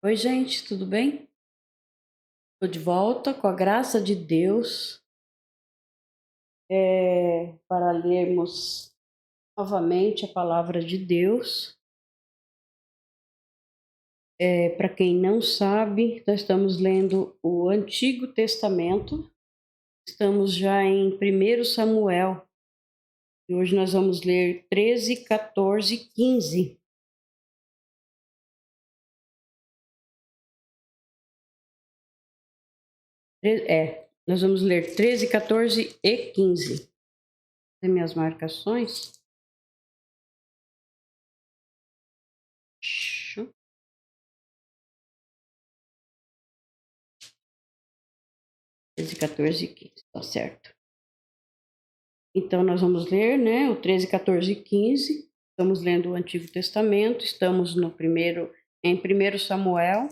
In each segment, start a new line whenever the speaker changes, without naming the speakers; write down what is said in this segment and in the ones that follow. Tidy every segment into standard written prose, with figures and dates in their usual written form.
Oi, gente, tudo bem? Estou de volta com a graça de Deus para lermos novamente a palavra de Deus. Para quem não sabe, nós estamos lendo o Antigo Testamento, estamos já em 1 Samuel e hoje nós vamos ler 13, 14 e 15. Nós vamos ler 13, 14 e 15. Tem minhas marcações? 13, 14 e 15, tá certo. Então, nós vamos ler, né, o 13, 14 e 15. Estamos lendo o Antigo Testamento, estamos em 1 Samuel.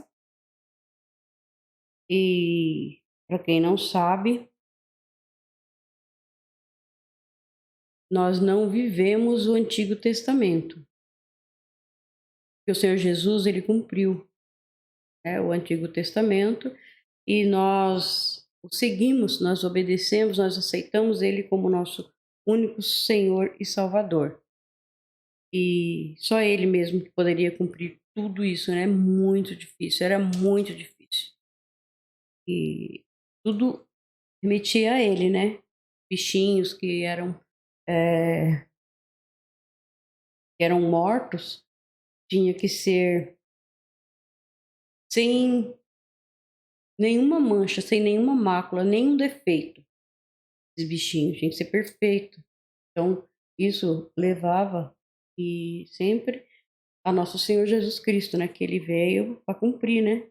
E, para quem não sabe, nós não vivemos o Antigo Testamento. Porque o Senhor Jesus, ele cumpriu, né, o Antigo Testamento e nós o seguimos, nós obedecemos, nós aceitamos ele como nosso único Senhor e Salvador. E só ele mesmo que poderia cumprir tudo isso, né? Muito difícil, era muito difícil. E tudo remetia a ele, né? Bichinhos que eram mortos, tinha que ser sem nenhuma mancha, sem nenhuma mácula, nenhum defeito. Esses bichinhos tinha que ser perfeito. Então, isso levava e sempre a nosso Senhor Jesus Cristo, né? Que ele veio para cumprir, né?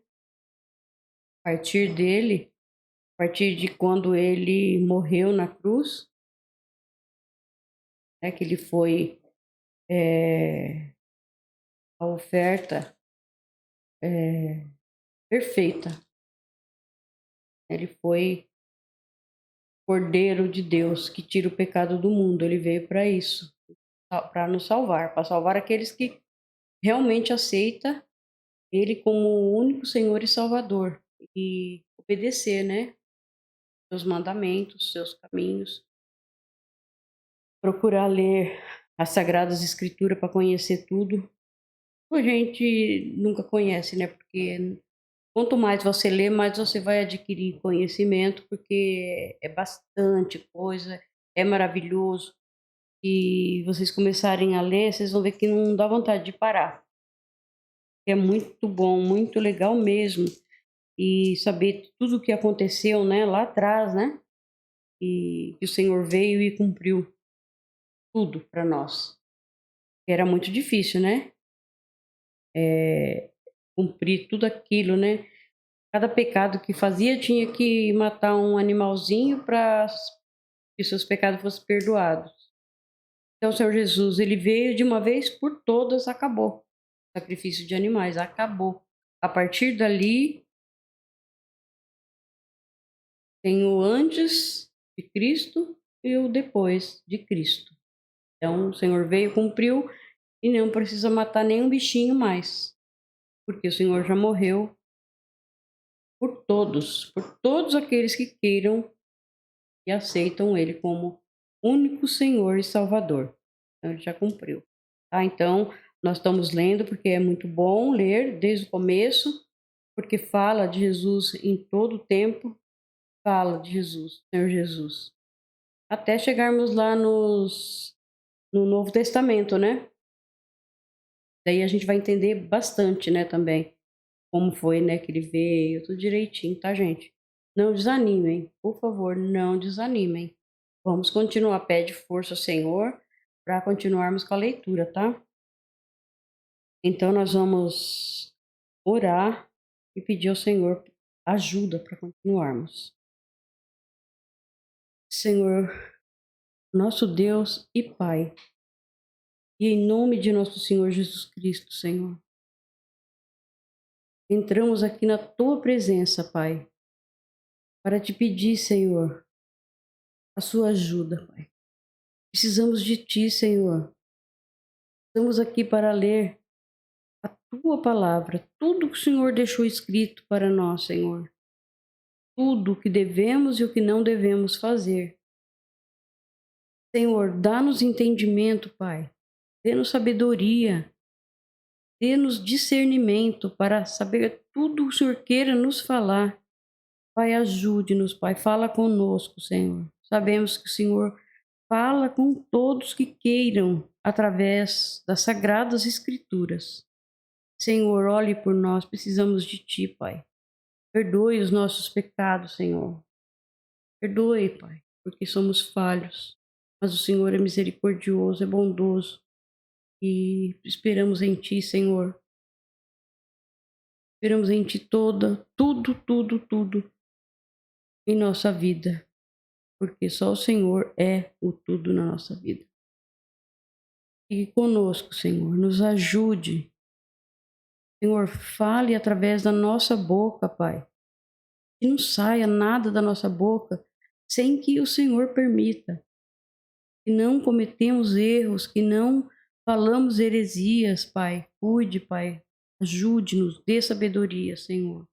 A partir dele, a partir de quando ele morreu na cruz, né, que ele foi a oferta perfeita. Ele foi Cordeiro de Deus que tira o pecado do mundo. Ele veio para isso, para nos salvar, para salvar aqueles que realmente aceitam ele como o único Senhor e Salvador e obedecer, né, seus mandamentos, seus caminhos. Procurar ler as Sagradas Escrituras para conhecer tudo. A gente nunca conhece, né? Porque quanto mais você lê, mais você vai adquirir conhecimento, porque é bastante coisa, é maravilhoso. E vocês começarem a ler, vocês vão ver que não dá vontade de parar. É muito bom, muito legal mesmo. E saber tudo o que aconteceu, né, lá atrás, né? E que o Senhor veio e cumpriu tudo para nós. Era muito difícil, né? Cumprir tudo aquilo, né? Cada pecado que fazia tinha que matar um animalzinho para que seus pecados fossem perdoados. Então, o Senhor Jesus, ele veio de uma vez por todas, acabou. O sacrifício de animais, acabou. A partir dali, tem o antes de Cristo e o depois de Cristo. Então, o Senhor veio, cumpriu e não precisa matar nenhum bichinho mais, porque o Senhor já morreu por todos aqueles que queiram e aceitam ele como único Senhor e Salvador. Então, ele já cumpriu. Tá? Então, nós estamos lendo porque é muito bom ler desde o começo, porque fala de Jesus em todo o tempo, fala de Jesus, Senhor Jesus. Até chegarmos lá no Novo Testamento, né? Daí a gente vai entender bastante, né, também, como foi, né, que ele veio, tudo direitinho, tá, gente? Não desanimem, por favor, não desanimem. Vamos continuar, pede força ao Senhor para continuarmos com a leitura, tá? Então nós vamos orar e pedir ao Senhor ajuda para continuarmos. Senhor, nosso Deus e Pai, e em nome de nosso Senhor Jesus Cristo, Senhor, entramos aqui na tua presença, Pai, para te pedir, Senhor, a sua ajuda, Pai. Precisamos de ti, Senhor. Estamos aqui para ler a tua palavra, tudo que o Senhor deixou escrito para nós, Senhor. Tudo o que devemos e o que não devemos fazer. Senhor, dá-nos entendimento, Pai. Dê-nos sabedoria. Dê-nos discernimento para saber tudo o que o Senhor queira nos falar. Pai, ajude-nos, Pai. Fala conosco, Senhor. Sabemos que o Senhor fala com todos que queiram através das sagradas escrituras. Senhor, olhe por nós, precisamos de Ti, Pai. Perdoe os nossos pecados, Senhor. Perdoe, Pai, porque somos falhos. Mas o Senhor é misericordioso, é bondoso. E esperamos em Ti, Senhor. Esperamos em Ti tudo em nossa vida. Porque só o Senhor é o tudo na nossa vida. E conosco, Senhor, nos ajude. Senhor, fale através da nossa boca, Pai. Que não saia nada da nossa boca sem que o Senhor permita. Que não cometemos erros, que não falamos heresias, Pai. Cuide, Pai. Ajude-nos, dê sabedoria, Senhor.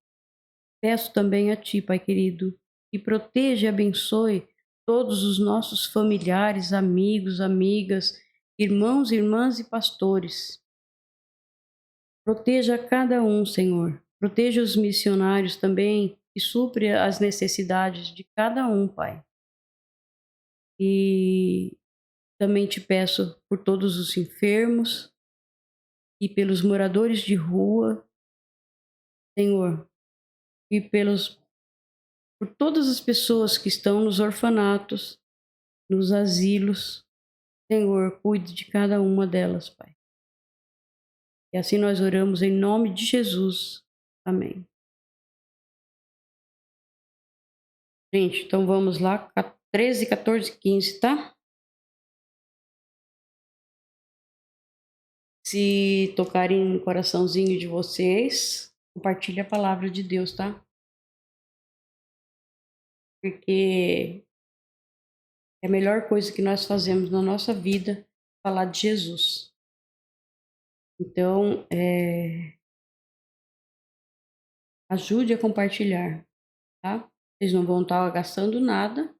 Peço também a Ti, Pai querido, que proteja e abençoe todos os nossos familiares, amigos, amigas, irmãos, irmãs e pastores. Proteja cada um, Senhor. Proteja os missionários também e supre as necessidades de cada um, Pai. E também te peço por todos os enfermos e pelos moradores de rua, Senhor, e por todas as pessoas que estão nos orfanatos, nos asilos. Senhor, cuide de cada uma delas, Pai. E assim nós oramos em nome de Jesus. Amém. Gente, então vamos lá, 13, 14, 15, tá? Se tocarem no coraçãozinho de vocês, compartilhe a palavra de Deus, tá? Porque é a melhor coisa que nós fazemos na nossa vida, falar de Jesus. Então, ajude a compartilhar, tá? Vocês não vão estar gastando nada,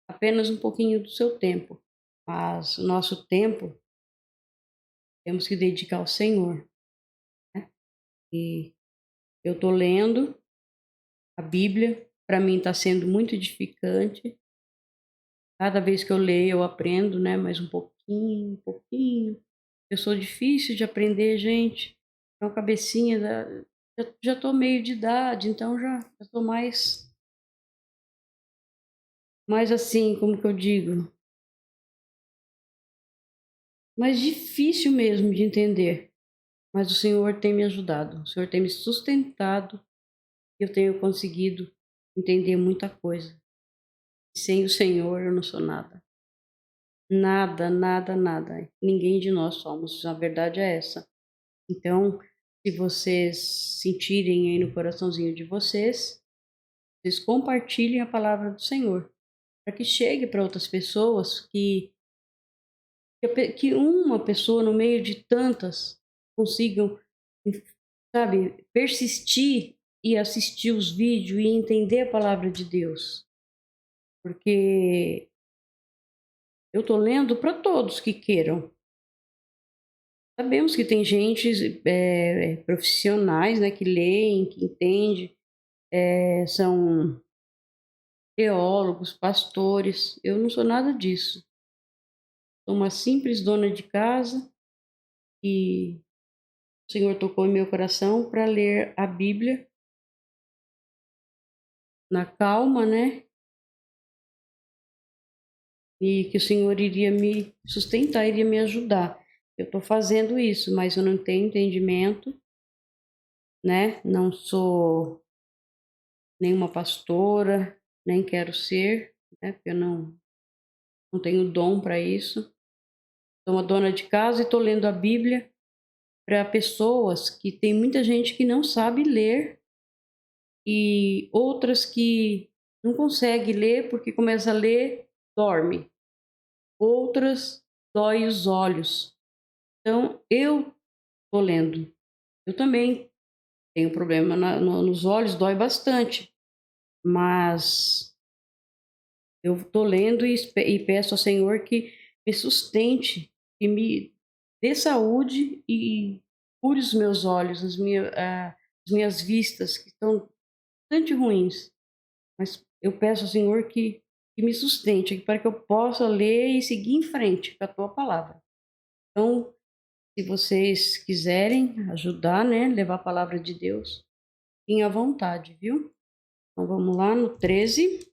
apenas um pouquinho do seu tempo. Mas o nosso tempo temos que dedicar ao Senhor, né? E eu estou lendo a Bíblia, para mim está sendo muito edificante. Cada vez que eu leio, eu aprendo, né? Mais um pouquinho, um pouquinho. Eu sou difícil de aprender, gente. Então, cabecinha, já tô meio de idade, então já estou mais assim, como que eu digo? Mais difícil mesmo de entender. Mas o Senhor tem me ajudado, o Senhor tem me sustentado e eu tenho conseguido entender muita coisa. Sem o Senhor eu não sou nada. Nada, nada, nada. Ninguém de nós somos. A verdade é essa. Então, se vocês sentirem aí no coraçãozinho de vocês, vocês compartilhem a palavra do Senhor, para que chegue para outras pessoas, que uma pessoa no meio de tantas consigam, sabe, persistir e assistir os vídeos e entender a palavra de Deus. Porque eu estou lendo para todos que queiram. Sabemos que tem gente, profissionais, né, que leem, que entendem, são teólogos, pastores. Eu não sou nada disso. Sou uma simples dona de casa e o Senhor tocou em meu coração para ler a Bíblia na calma, né? E que o Senhor iria me sustentar, iria me ajudar. Eu estou fazendo isso, mas eu não tenho entendimento, né? Não sou nenhuma pastora, nem quero ser, né? Porque eu não tenho dom para isso. Sou uma dona de casa e estou lendo a Bíblia para pessoas que tem muita gente que não sabe ler e outras que não consegue ler porque começa a ler, dorme. Outras dói os olhos. Então eu estou lendo Eu também tenho problema nos olhos, dói bastante, mas eu estou lendo e peço ao Senhor que me sustente, que me dê saúde e cure os meus olhos, as minhas vistas que estão bastante ruins. Mas eu peço ao Senhor que me sustente, para que eu possa ler e seguir em frente com a tua palavra. Então, se vocês quiserem ajudar, né, levar a palavra de Deus, fiquem à vontade, viu? Então vamos lá no 13,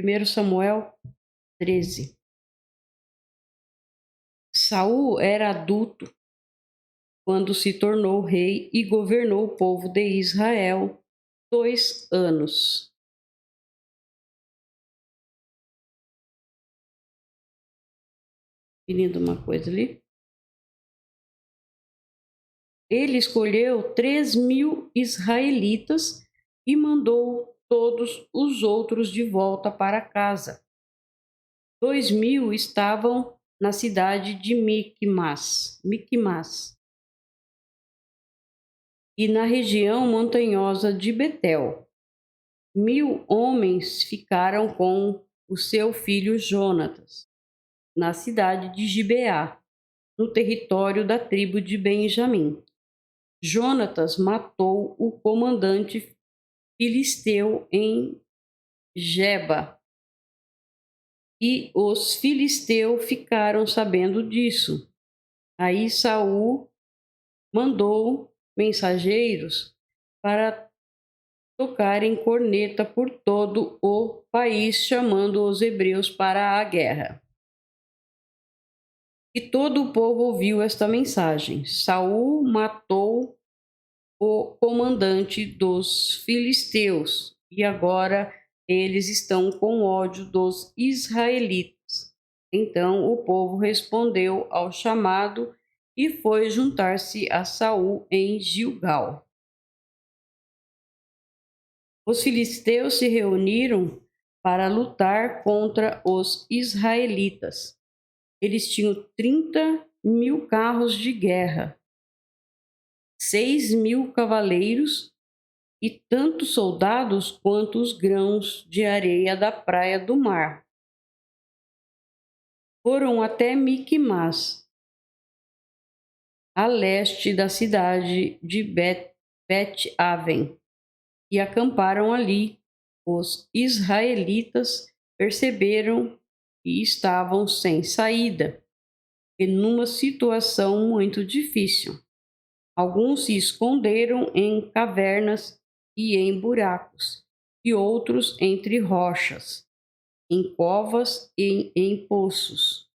1 Samuel 13. Saul era adulto quando se tornou rei e governou o povo de Israel 2 anos. Pedindo uma coisa ali. Ele escolheu 3.000 israelitas e mandou todos os outros de volta para casa. 2.000 estavam na cidade de Miquimás e na região montanhosa de Betel. 1.000 homens ficaram com o seu filho Jonatas, na cidade de Gibeá, no território da tribo de Benjamim. Jonatas matou o comandante filisteu em Geba, e os filisteus ficaram sabendo disso. Aí Saul mandou mensageiros para tocarem corneta por todo o país, chamando os hebreus para a guerra. E todo o povo ouviu esta mensagem. Saul matou o comandante dos filisteus, e agora eles estão com ódio dos israelitas. Então o povo respondeu ao chamado e foi juntar-se a Saul em Gilgal. Os filisteus se reuniram para lutar contra os israelitas. Eles tinham 30.000 carros de guerra, 6.000 cavaleiros e tanto soldados quanto os grãos de areia da praia do mar. Foram até Miquimás, a leste da cidade de Bet-Aven, e acamparam ali. Os israelitas perceberam que estavam sem saída e numa situação muito difícil. Alguns se esconderam em cavernas e em buracos, e outros entre rochas, em covas e em poços.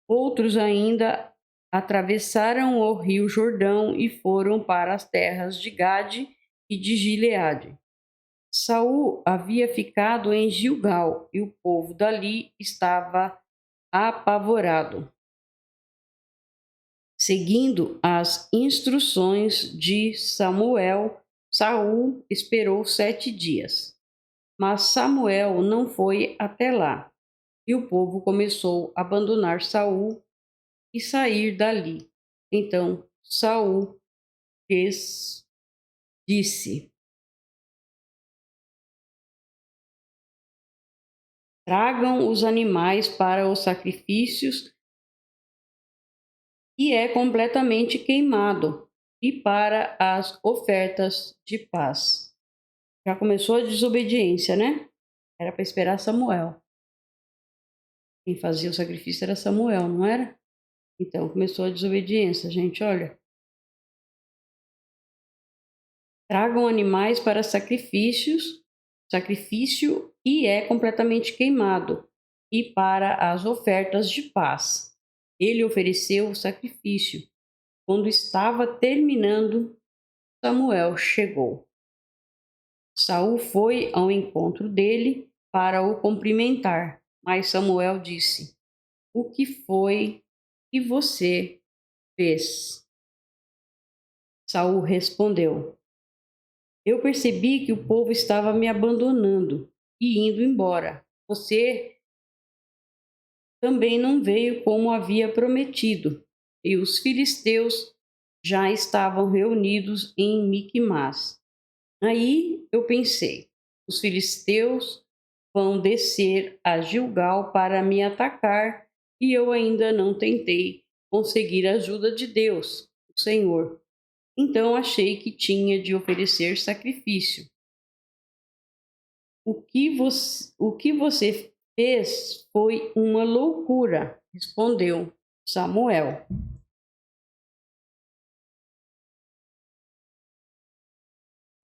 Outros ainda atravessaram o rio Jordão e foram para as terras de Gade e de Gileade. Saul havia ficado em Gilgal e o povo dali estava apavorado. Seguindo as instruções de Samuel, Saul esperou 7 dias. Mas Samuel não foi até lá, e o povo começou a abandonar Saul e sair dali. Então Saul disse: tragam os animais para os sacrifícios e é completamente queimado, e para as ofertas de paz. Já começou a desobediência, né? Era para esperar Samuel. Quem fazia o sacrifício era Samuel, não era? Então começou a desobediência, gente, olha. Tragam animais para sacrifício e é completamente queimado, e para as ofertas de paz. Ele ofereceu o sacrifício. Quando estava terminando, Samuel chegou. Saul foi ao encontro dele para o cumprimentar, mas Samuel disse: o que foi que você fez? Saul respondeu: eu percebi que o povo estava me abandonando e indo embora. Você também não veio como havia prometido, e os filisteus já estavam reunidos em Miquimás. Aí eu pensei: os filisteus vão descer a Gilgal para me atacar, e eu ainda não tentei conseguir a ajuda de Deus, o Senhor. Então achei que tinha de oferecer sacrifício. O que você fez foi uma loucura, respondeu Samuel.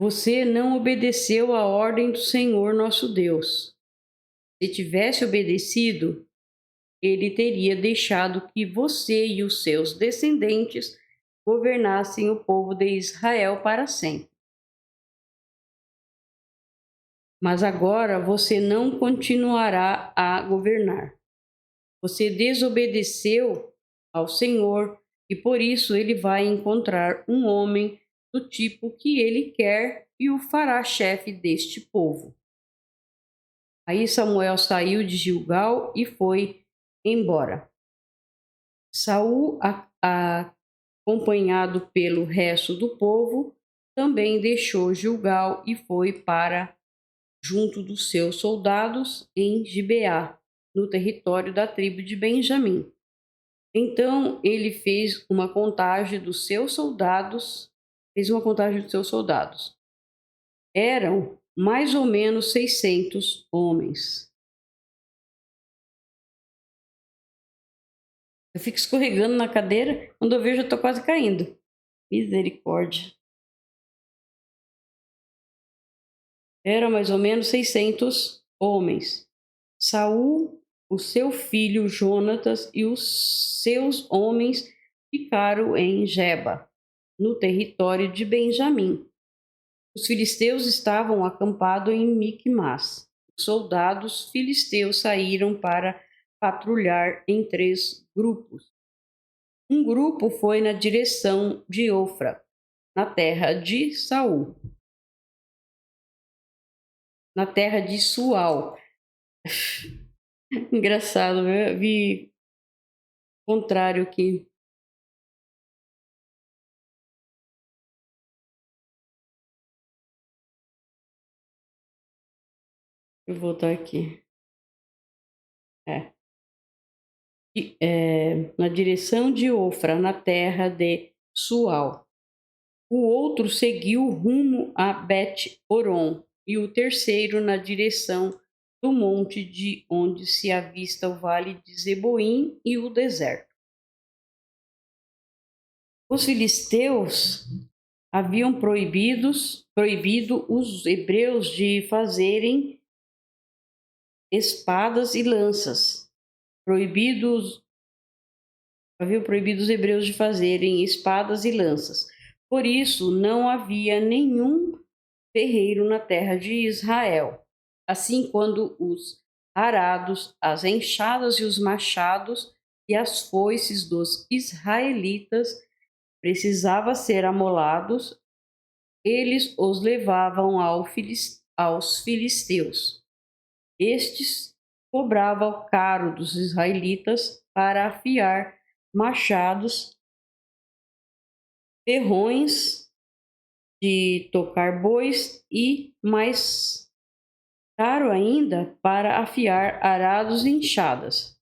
Você não obedeceu à ordem do Senhor nosso Deus. Se tivesse obedecido, ele teria deixado que você e os seus descendentes governassem o povo de Israel para sempre. Mas agora você não continuará a governar. Você desobedeceu ao Senhor e por isso ele vai encontrar um homem do tipo que ele quer e o fará chefe deste povo. Aí Samuel saiu de Gilgal e foi embora. Saul, acompanhado pelo resto do povo, também deixou Gilgal e foi para junto dos seus soldados em Gibeá, no território da tribo de Benjamim. Então ele fez uma contagem dos seus soldados, Eram mais ou menos 600 homens. Eu fico escorregando na cadeira, quando eu vejo eu tô quase caindo. Misericórdia. Eram mais ou menos 600 homens. Saul, o seu filho Jonatas e os seus homens ficaram em Geba, no território de Benjamim. Os filisteus estavam acampados em Miquimás. Os soldados filisteus saíram para patrulhar em 3 grupos. Um grupo foi na direção de Ofra, na terra de Saul, na terra de Sual. Engraçado, né? Eu vi contrário aqui. Eu vou voltar aqui. É. Na direção de Ofra, na terra de Sual. O outro seguiu rumo a Bet-Horon e o terceiro na direção do monte de onde se avista o vale de Zeboim e o deserto. Os filisteus haviam proibido os hebreus de fazerem espadas e lanças. Haviam proibido os hebreus de fazerem espadas e lanças. Por isso, não havia nenhum ferreiro na terra de Israel. Assim, quando os arados, as enxadas e os machados e as foices dos israelitas precisavam ser amolados, eles os levavam aos filisteus. Estes cobravam caro dos israelitas para afiar machados, ferrões de tocar bois e, mais caro ainda, para afiar arados e enxadas.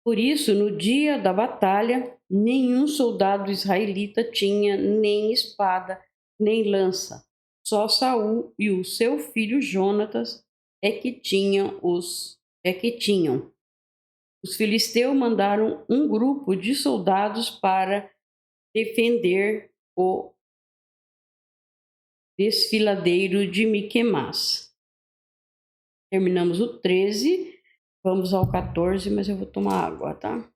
Por isso, no dia da batalha, nenhum soldado israelita tinha nem espada, nem lança. Só Saul e o seu filho Jonatas é que tinham. Os filisteus mandaram um grupo de soldados para defender o desfiladeiro de Miquemás. Terminamos o 13, vamos ao 14, mas eu vou tomar água, tá?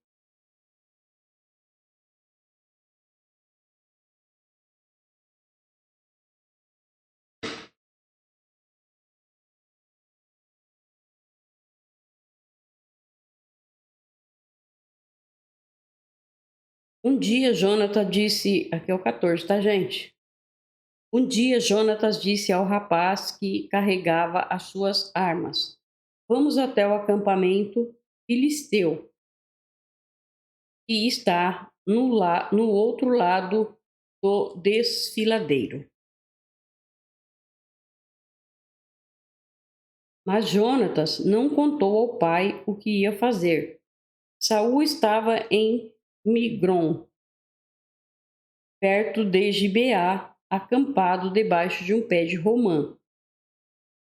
Um dia Jonatas disse, aqui é o 14, tá, gente? Um dia Jonatas disse ao rapaz que carregava as suas armas: Vamos até o acampamento filisteu que está no outro lado do desfiladeiro. Mas Jonatas não contou ao pai o que ia fazer. Saul estava em Migron, perto de Gibeá, acampado debaixo de um pé de romã.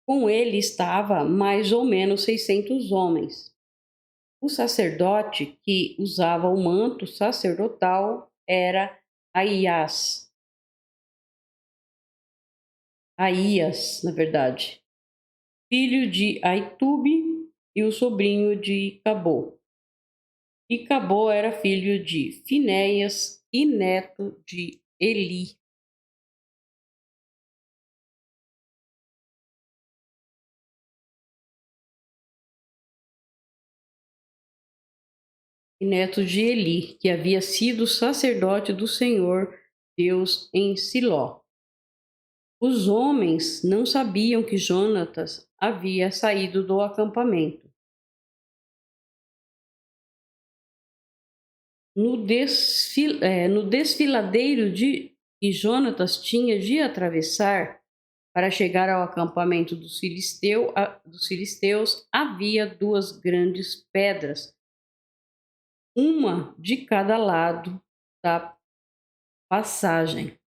Com ele estava mais ou menos 600 homens. O sacerdote que usava o manto sacerdotal era Aías, na verdade, filho de Aitube e o sobrinho de Cabô. E Cabô era filho de Finéias e neto de Eli. E neto de Eli, que havia sido sacerdote do Senhor Deus em Siló. Os homens não sabiam que Jonatas havia saído do acampamento. No desfiladeiro que Jonatas tinha de atravessar para chegar ao acampamento dos filisteus, havia duas grandes pedras, uma de cada lado da passagem.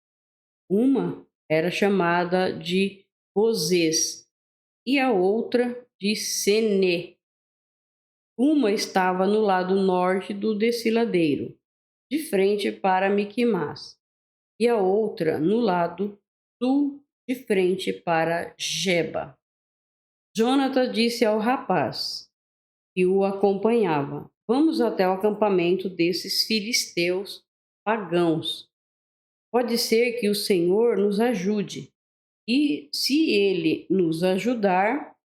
Uma era chamada de Bozês e a outra de Senê. Uma estava no lado norte do desfiladeiro, de frente para Miquimás, e a outra no lado sul, de frente para Geba. Jonatas disse ao rapaz que o acompanhava: Vamos até o acampamento desses filisteus pagãos. Pode ser que o Senhor nos ajude. E se ele nos ajudar,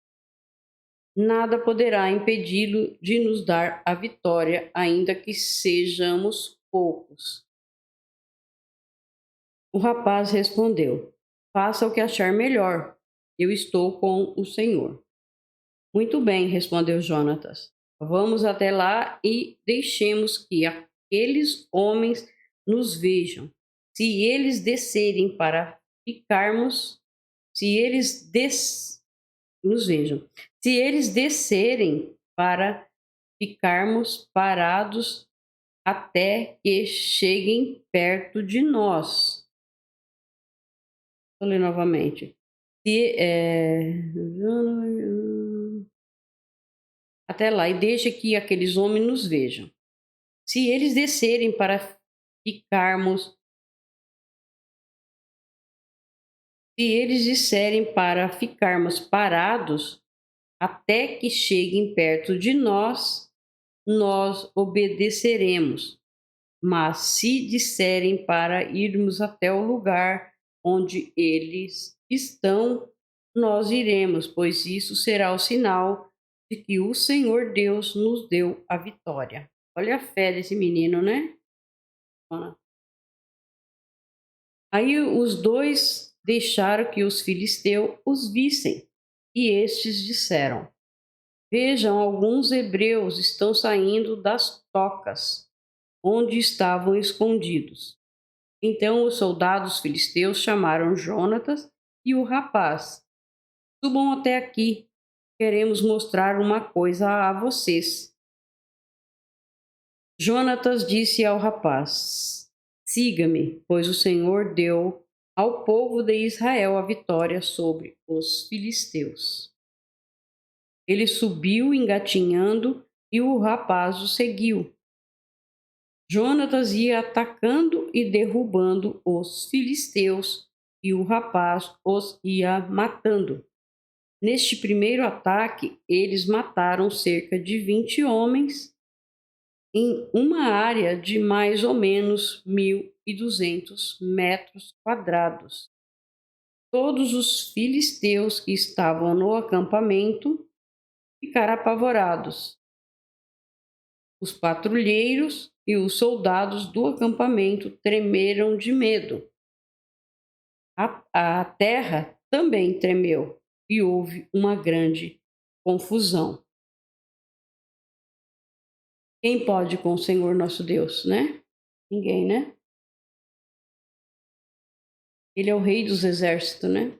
nada poderá impedi-lo de nos dar a vitória, ainda que sejamos poucos. O rapaz respondeu: Faça o que achar melhor. Eu estou com o Senhor. Muito bem, respondeu Jonatas. Vamos até lá e deixemos que aqueles homens nos vejam. Se eles descerem para ficarmos, se eles nos vejam. Se eles descerem para ficarmos parados até que cheguem perto de nós. Vou ler novamente. Até lá, e deixe que aqueles homens nos vejam. Se eles descerem para ficarmos, se eles disserem para ficarmos parados até que cheguem perto de nós, nós obedeceremos. Mas se disserem para irmos até o lugar onde eles estão, nós iremos, pois isso será o sinal de que o Senhor Deus nos deu a vitória. Olha a fé desse menino, né? Aí os dois deixaram que os filisteus os vissem, e estes disseram: Vejam, alguns hebreus estão saindo das tocas, onde estavam escondidos. Então os soldados filisteus chamaram Jonatas e o rapaz. Subam até aqui, queremos mostrar uma coisa a vocês. Jonatas disse ao rapaz: Siga-me, pois o Senhor deu ao povo de Israel a vitória sobre os filisteus. Ele subiu engatinhando e o rapaz o seguiu. Jonatas ia atacando e derrubando os filisteus e o rapaz os ia matando. Neste primeiro ataque, eles mataram cerca de 20 homens em uma área de mais ou menos 1.200 metros quadrados. Todos os filisteus que estavam no acampamento ficaram apavorados. Os patrulheiros e os soldados do acampamento tremeram de medo. A terra também tremeu e houve uma grande confusão. Quem pode com o Senhor nosso Deus, né? Ninguém, né? Ele é o rei dos exércitos, né?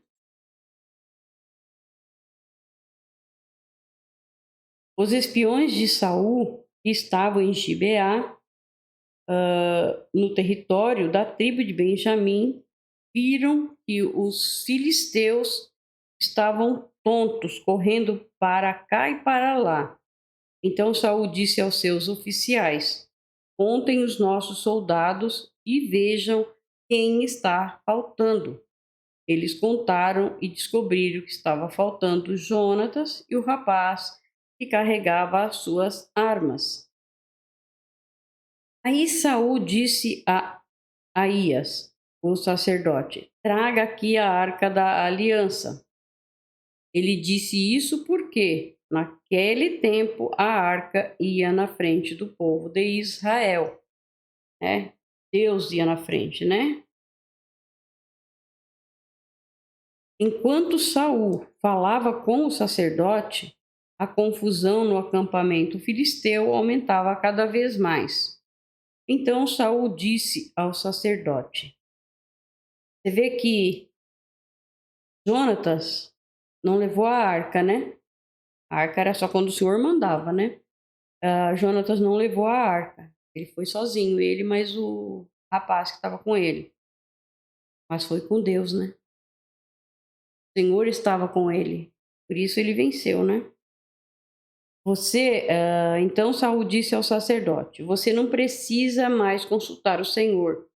Os espiões de Saul que estavam em Gibeá, no território da tribo de Benjamim, viram que os filisteus estavam tontos, correndo para cá e para lá. Então Saul disse aos seus oficiais: contem os nossos soldados e vejam quem está faltando. Eles contaram e descobriram que estava faltando Jonatas e o rapaz que carregava as suas armas. Aí Saul disse a Aías, o sacerdote: traga aqui a arca da aliança. Ele disse isso porque, naquele tempo, a arca ia na frente do povo de Israel, né? Deus ia na frente, né? Enquanto Saul falava com o sacerdote, a confusão no acampamento filisteu aumentava cada vez mais. Então Saul disse ao sacerdote: você vê que Jonatas não levou a arca, né? A arca era só quando o Senhor mandava, né? Jonatas não levou a arca. Ele foi sozinho, ele mais o rapaz que estava com ele. Mas foi com Deus, né? O Senhor estava com ele. Por isso ele venceu, né? Então Saul disse ao sacerdote: você não precisa mais consultar o Senhor.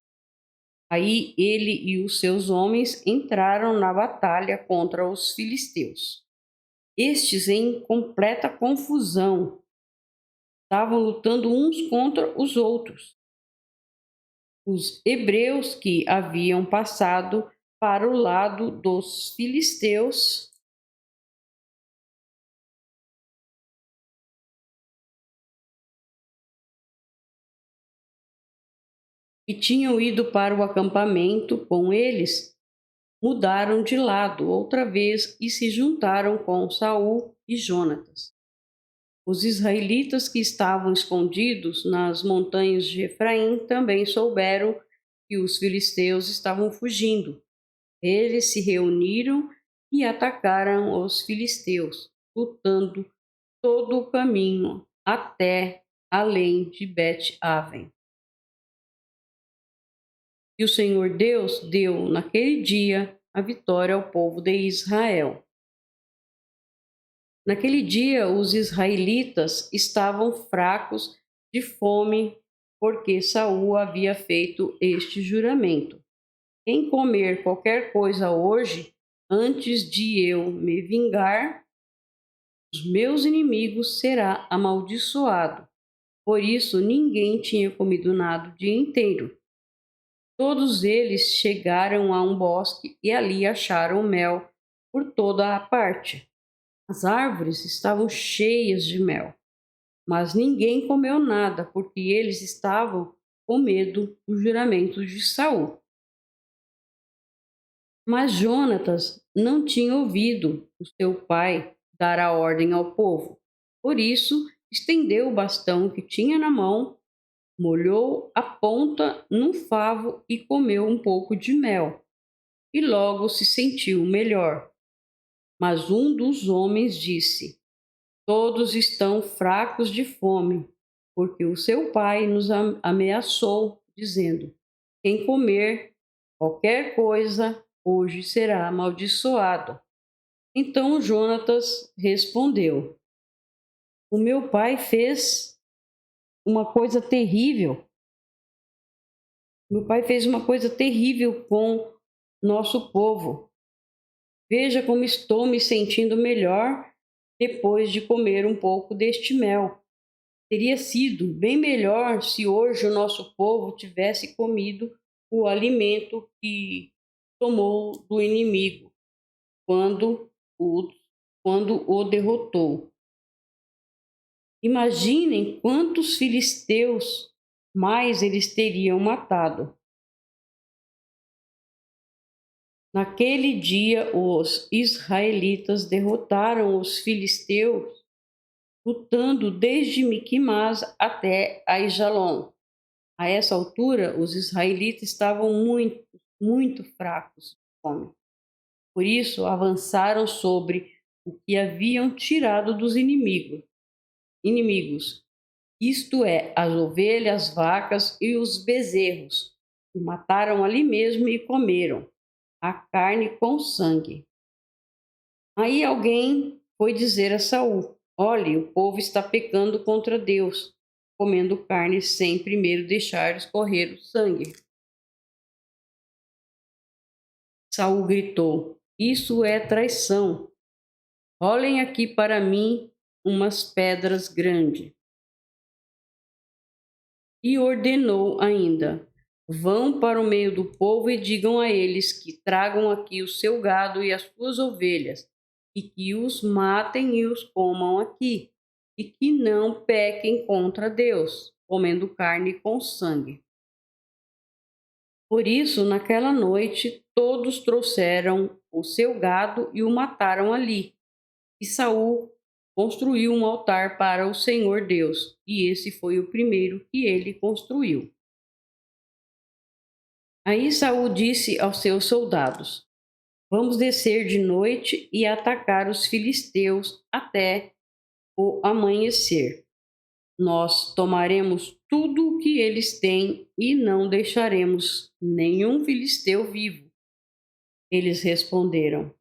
Aí ele e os seus homens entraram na batalha contra os filisteus. Estes, em completa confusão, estavam lutando uns contra os outros. Os hebreus que haviam passado para o lado dos filisteus e tinham ido para o acampamento com eles, mudaram de lado outra vez e se juntaram com Saul e Jonatas. Os israelitas que estavam escondidos nas montanhas de Efraim também souberam que os filisteus estavam fugindo. Eles se reuniram e atacaram os filisteus, lutando todo o caminho até além de Bet-Aven. E o Senhor Deus deu naquele dia a vitória ao povo de Israel. Naquele dia, os israelitas estavam fracos de fome, porque Saul havia feito este juramento: quem comer qualquer coisa hoje, antes de eu me vingar, os meus inimigos será amaldiçoado. Por isso, ninguém tinha comido nada o dia inteiro. Todos eles chegaram a um bosque e ali acharam mel por toda a parte. As árvores estavam cheias de mel, mas ninguém comeu nada, porque eles estavam com medo do juramento de Saul. Mas Jonatas não tinha ouvido o seu pai dar a ordem ao povo. Por isso, estendeu o bastão que tinha na mão, molhou a ponta num favo e comeu um pouco de mel. E logo se sentiu melhor. Mas um dos homens disse: todos estão fracos de fome, porque o seu pai nos ameaçou, dizendo: quem comer qualquer coisa hoje será amaldiçoado. Então Jonatas respondeu: o meu pai fez uma coisa terrível. Meu pai fez uma coisa terrível com nosso povo. Veja como estou me sentindo melhor depois de comer um pouco deste mel. Teria sido bem melhor se hoje o nosso povo tivesse comido o alimento que tomou do inimigo quando o derrotou. Imaginem quantos filisteus mais eles teriam matado. Naquele dia, os israelitas derrotaram os filisteus lutando desde Miquimás até Aijalon. A essa altura, os israelitas estavam muito fracos de fome. Por isso, avançaram sobre o que haviam tirado dos inimigos, isto é, as ovelhas, vacas e os bezerros. E mataram ali mesmo e comeram a carne com sangue. Aí alguém foi dizer a Saul: olhe, o povo está pecando contra Deus, comendo carne sem primeiro deixar escorrer o sangue. Saul gritou: isso é traição. Rolem aqui para mim umas pedras grandes. E ordenou ainda: vão para o meio do povo e digam a eles que tragam aqui o seu gado e as suas ovelhas, e que os matem e os comam aqui, e que não pequem contra Deus, comendo carne com sangue. Por isso, naquela noite, todos trouxeram o seu gado e o mataram ali. E Saul construiu um altar para o Senhor Deus, e esse foi o primeiro que ele construiu. Aí Saul disse aos seus soldados: vamos descer de noite e atacar os filisteus até o amanhecer. Nós tomaremos tudo o que eles têm e não deixaremos nenhum filisteu vivo. Eles responderam: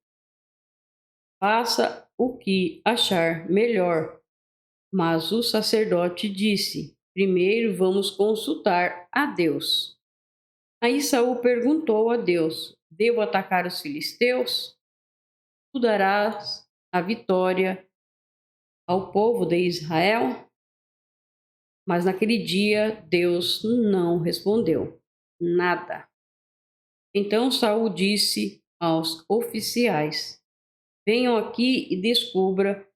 faça o que achar melhor. Mas o sacerdote disse: primeiro vamos consultar a Deus. Aí Saul perguntou a Deus: devo atacar os filisteus? Tu darás a vitória ao povo de Israel? Mas naquele dia Deus não respondeu nada. Então Saul disse aos oficiais: venham aqui e descubram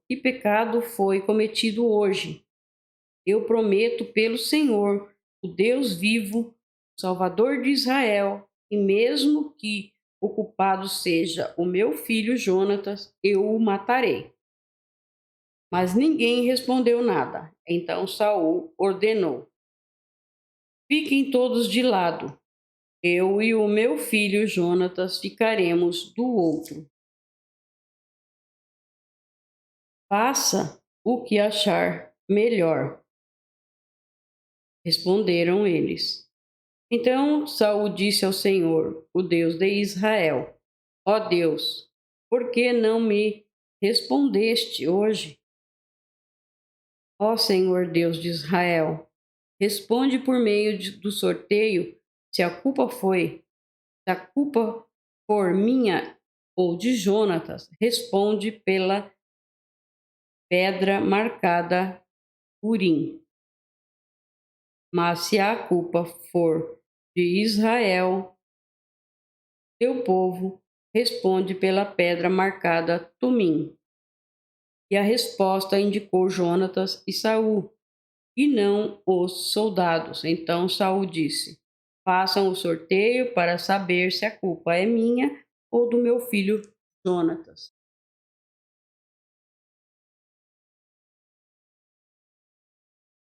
que pecado foi cometido hoje. Eu prometo pelo Senhor, o Deus vivo, Salvador de Israel, e mesmo que o culpado seja o meu filho Jonatas, eu o matarei. Mas ninguém respondeu nada. Então Saul ordenou: fiquem todos de lado. Eu e o meu filho Jonatas ficaremos do outro. Faça o que achar melhor, responderam eles. Então Saul disse ao Senhor, o Deus de Israel: ó Deus, por que não me respondeste hoje? Ó Senhor Deus de Israel, responde por meio do sorteio se a culpa for minha ou de Jonatas, responde pela pedra marcada Urim. Mas se a culpa for de Israel, teu povo, responde pela pedra marcada Tumim. E a resposta indicou Jonatas e Saul, e não os soldados. Então Saul disse: façam o sorteio para saber se a culpa é minha ou do meu filho Jonatas.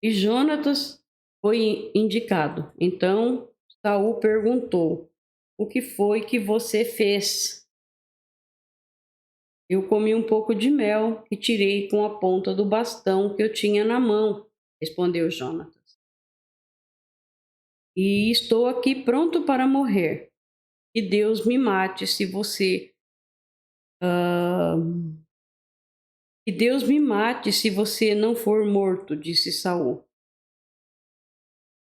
E Jonatas foi indicado. Então Saul perguntou: o que foi que você fez? Eu comi um pouco de mel e tirei com a ponta do bastão que eu tinha na mão, respondeu Jonatas. E estou aqui pronto para morrer. Que Deus me mate se você. ah, que Deus me mate se você não for morto, disse Saul.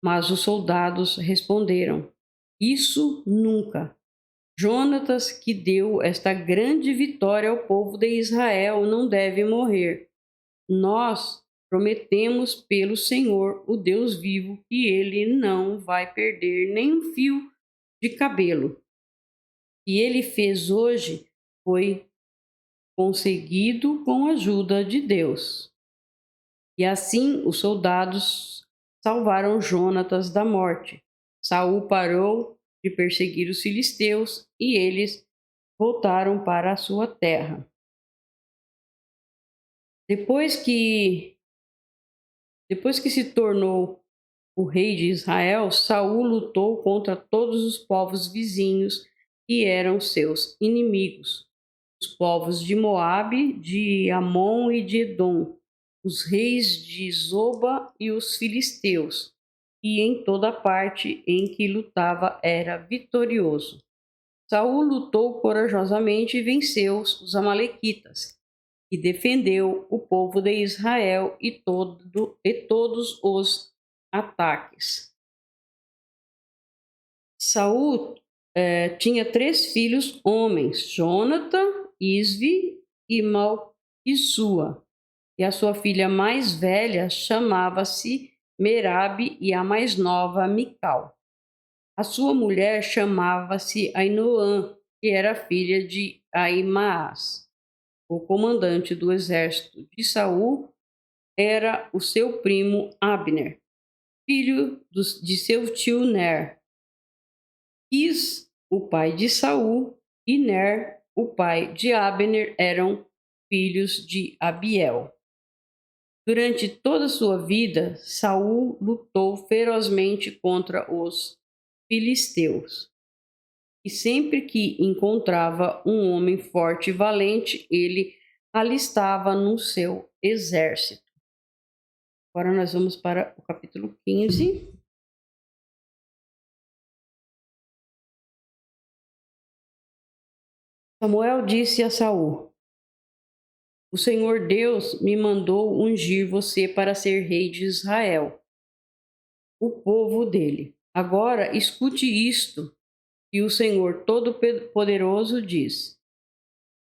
Mas os soldados responderam: isso nunca. Jonatas, que deu esta grande vitória ao povo de Israel, não deve morrer. Nós prometemos pelo Senhor, o Deus vivo, que ele não vai perder nem um fio de cabelo. O que ele fez hoje foi conseguido com a ajuda de Deus. E assim os soldados salvaram Jonatas da morte. Saul parou de perseguir os filisteus e eles voltaram para a sua terra. Depois que se tornou o rei de Israel, Saul lutou contra todos os povos vizinhos que eram seus inimigos, os povos de Moabe, de Amon e de Edom, os reis de Zoba e os filisteus, e em toda parte em que lutava era vitorioso. Saul lutou corajosamente e venceu os amalequitas, e defendeu o povo de Israel e todos os ataques. Saul tinha 3 filhos homens, Jonatã, Isvi e Malquissua, e a sua filha mais velha chamava-se Merabe e a mais nova Mical. A sua mulher chamava-se Ainoã, que era filha de Aimaas. O comandante do exército de Saul era o seu primo Abner, filho de seu tio Ner. Quis, o pai de Saul, e Ner, o pai de Abner, eram filhos de Abiel. Durante toda a sua vida, Saul lutou ferozmente contra os filisteus. E sempre que encontrava um homem forte e valente, ele alistava no seu exército. Agora nós vamos para o capítulo 15. Samuel disse a Saul: O Senhor Deus me mandou ungir você para ser rei de Israel, o povo dele. Agora escute isto que o Senhor Todo-Poderoso diz: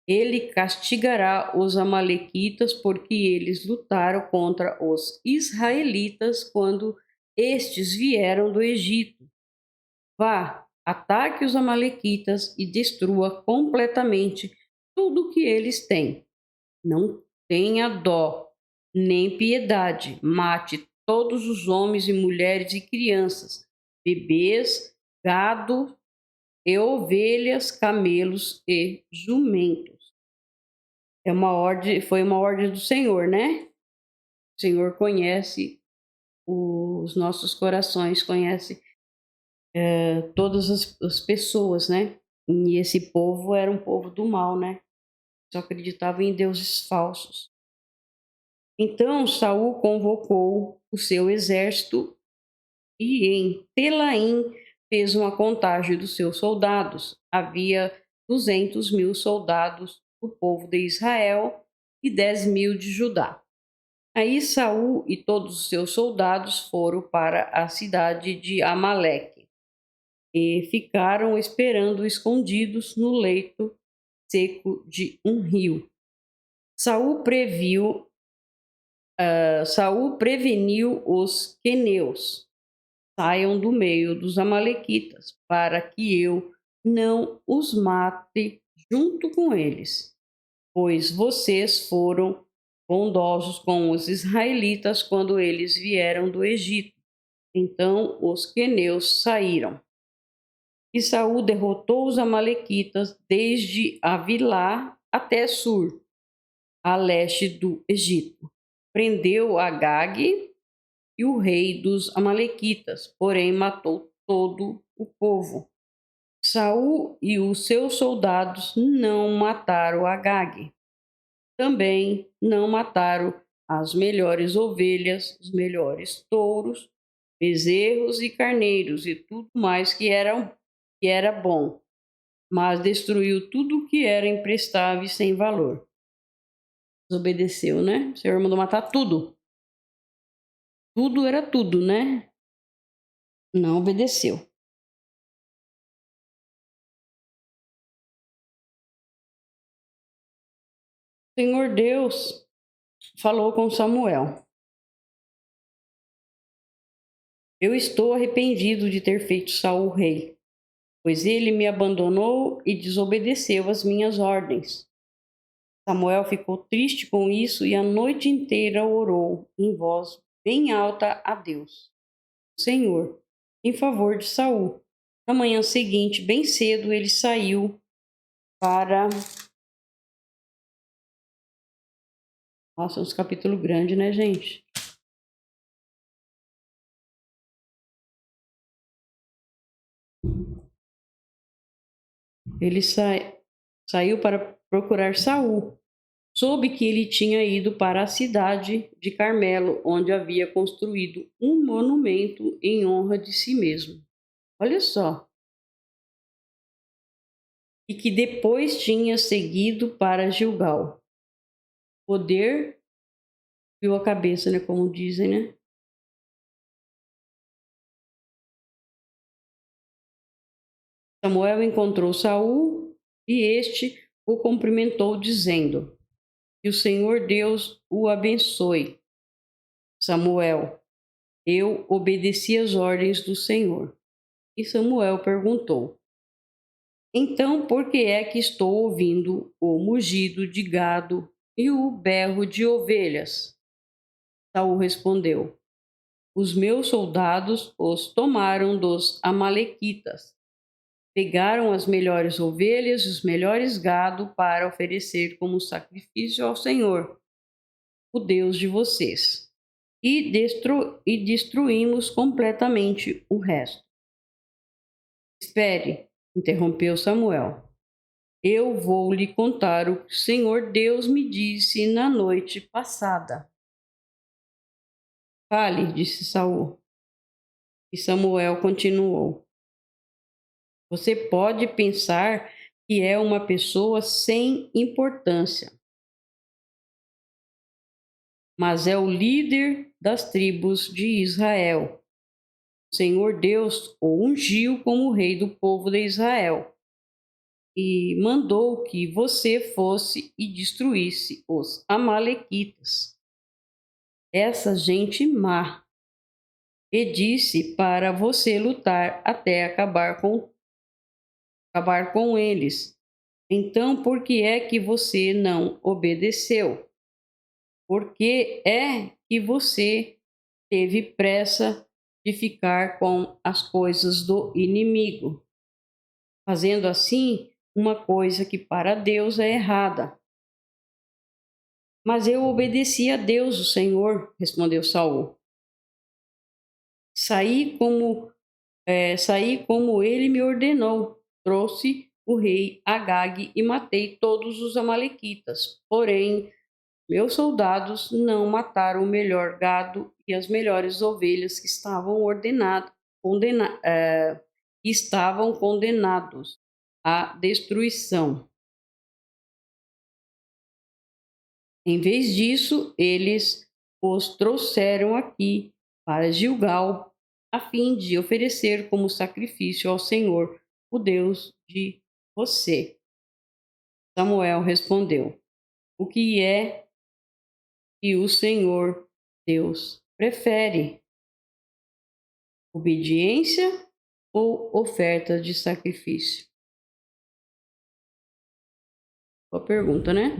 Ele castigará os amalequitas porque eles lutaram contra os israelitas quando estes vieram do Egito. Vá, ataque os amalequitas e destrua completamente tudo o que eles têm. Não tenha dó, nem piedade. Mate todos os homens e mulheres e crianças, bebês, gado e ovelhas, camelos e jumentos. Foi uma ordem do Senhor, né? O Senhor conhece os nossos corações, conhece todas as pessoas, né? E esse povo era um povo do mal, né? Só acreditava em deuses falsos. Então Saul convocou o seu exército e em Telaim fez uma contagem dos seus soldados. Havia 200.000 soldados do povo de Israel e 10.000 de Judá. Aí Saul e todos os seus soldados foram para a cidade de Amaleque e ficaram esperando escondidos no leito seco de um rio. Saul preveniu os queneus: saiam do meio dos amalequitas, para que eu não os mate junto com eles, pois vocês foram bondosos com os israelitas quando eles vieram do Egito. Então os queneus saíram. E Saul derrotou os amalequitas desde Avilá até Sur, a leste do Egito. Prendeu Agag e o rei dos amalequitas, porém matou todo o povo. Saul e os seus soldados não mataram Agag. Também não mataram as melhores ovelhas, os melhores touros, bezerros e carneiros e tudo mais que era bom, mas destruiu tudo que era imprestável e sem valor. Desobedeceu, né? O Senhor mandou matar tudo. Tudo era tudo, né? Não obedeceu. O Senhor Deus falou com Samuel: Eu estou arrependido de ter feito Saul rei, pois ele me abandonou e desobedeceu às minhas ordens. Samuel ficou triste com isso e a noite inteira orou em voz bem alta a Deus, o Senhor, em favor de Saul. Na manhã seguinte, bem cedo, ele saiu para Nossa, uns capítulos grandes, né, gente? Ele saiu para procurar Saul. Soube que ele tinha ido para a cidade de Carmelo, onde havia construído um monumento em honra de si mesmo. Olha só. E que depois tinha seguido para Gilgal. Poder viu a cabeça, né, como dizem, né? Samuel encontrou Saul e este o cumprimentou dizendo: "Que o Senhor Deus o abençoe, Samuel. Eu obedeci às ordens do Senhor." E Samuel perguntou: "Então, por que é que estou ouvindo o mugido de gado e o berro de ovelhas?" Saul respondeu: "Os meus soldados os tomaram dos amalequitas. Pegaram as melhores ovelhas e os melhores gado para oferecer como sacrifício ao Senhor, o Deus de vocês. E destruímos completamente o resto." "Espere", interrompeu Samuel. "Eu vou lhe contar o que o Senhor Deus me disse na noite passada." "Fale", disse Saul. E Samuel continuou: "Você pode pensar que é uma pessoa sem importância, mas é o líder das tribos de Israel. O Senhor Deus o ungiu como rei do povo de Israel e mandou que você fosse e destruísse os amalequitas, essa gente má, e disse para você lutar até acabar com eles. Então, por que é que você não obedeceu? Por que é que você teve pressa de ficar com as coisas do inimigo, fazendo assim uma coisa que para Deus é errada?" "Mas eu obedeci a Deus, o Senhor", respondeu Saul. Saí como Saí como ele me ordenou. Trouxe o rei Agag e matei todos os amalequitas. Porém, meus soldados não mataram o melhor gado e as melhores ovelhas que estavam condenados à destruição. Em vez disso, eles os trouxeram aqui para Gilgal, a fim de oferecer como sacrifício ao Senhor, o Deus de você. Samuel respondeu: "O que é que o Senhor Deus prefere? Obediência ou oferta de sacrifício?" Boa pergunta, né?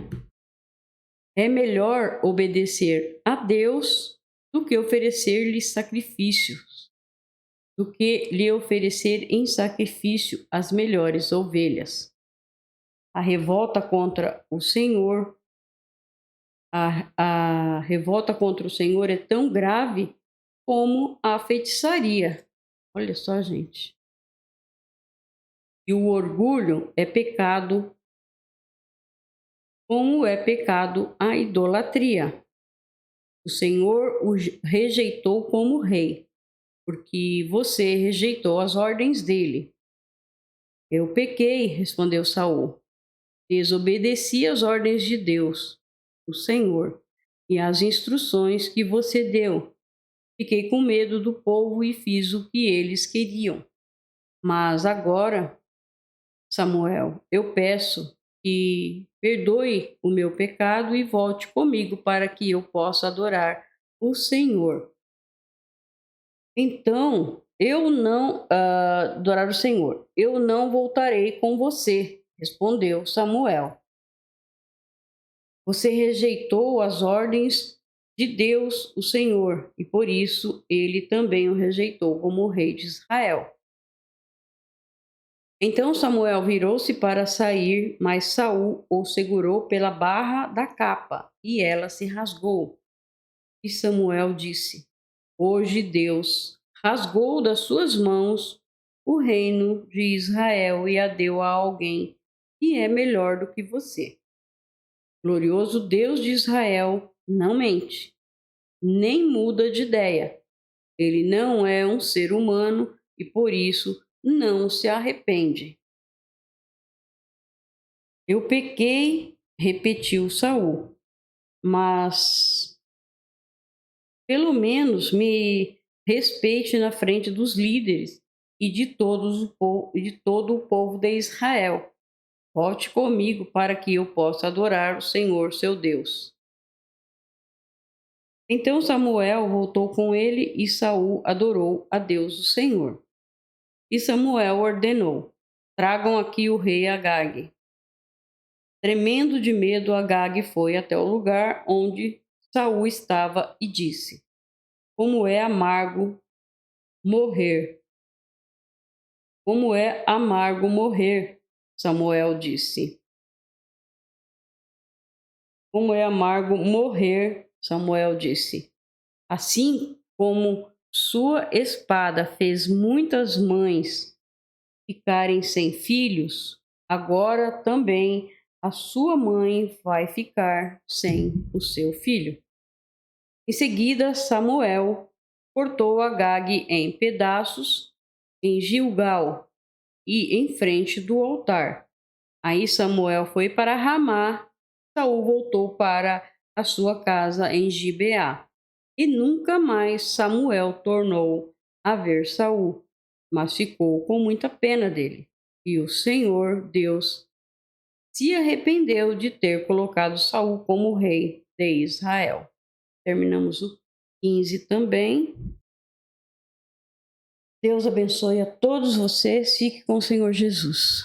É melhor obedecer a Deus do que oferecer-lhe sacrifícios, do que lhe oferecer em sacrifício as melhores ovelhas. A revolta contra o Senhor, a revolta contra o Senhor é tão grave como a feitiçaria. Olha só, gente. E o orgulho é pecado, como é pecado a idolatria. O Senhor o rejeitou como rei, porque você rejeitou as ordens dele. "Eu pequei", respondeu Saul. "Desobedeci às ordens de Deus, o Senhor, e às instruções que você deu. Fiquei com medo do povo e fiz o que eles queriam. Mas agora, Samuel, eu peço que perdoe o meu pecado e volte comigo para que eu possa adorar o Senhor." "Então, eu não adorar o Senhor. Eu não voltarei com você", respondeu Samuel. "Você rejeitou as ordens de Deus, o Senhor, e por isso ele também o rejeitou como rei de Israel." Então Samuel virou-se para sair, mas Saul o segurou pela barra da capa, e ela se rasgou. E Samuel disse: Hoje Deus rasgou das suas mãos o reino de Israel e a deu a alguém que é melhor do que você. Glorioso Deus de Israel não mente, nem muda de ideia. Ele não é um ser humano e por isso não se arrepende. Eu pequei, repetiu Saul, mas pelo menos me respeite na frente dos líderes e de todo o povo de Israel. Volte comigo para que eu possa adorar o Senhor, seu Deus. Então Samuel voltou com ele e Saul adorou a Deus o Senhor. E Samuel ordenou: Tragam aqui o rei Agag. Tremendo de medo, Agag foi até o lugar onde Saul estava e disse: Como é amargo morrer! Como é amargo morrer! Samuel disse. Como é amargo morrer! Samuel disse. Assim como sua espada fez muitas mães ficarem sem filhos, agora também a sua mãe vai ficar sem o seu filho. Em seguida, Samuel cortou Agag em pedaços em Gilgal e em frente do altar. Aí Samuel foi para Ramá, Saul voltou para a sua casa em Gibeá. E nunca mais Samuel tornou a ver Saul, mas ficou com muita pena dele. E o Senhor Deus se arrependeu de ter colocado Saul como rei de Israel. Terminamos o 15 também. Deus abençoe a todos vocês. Fique com o Senhor Jesus.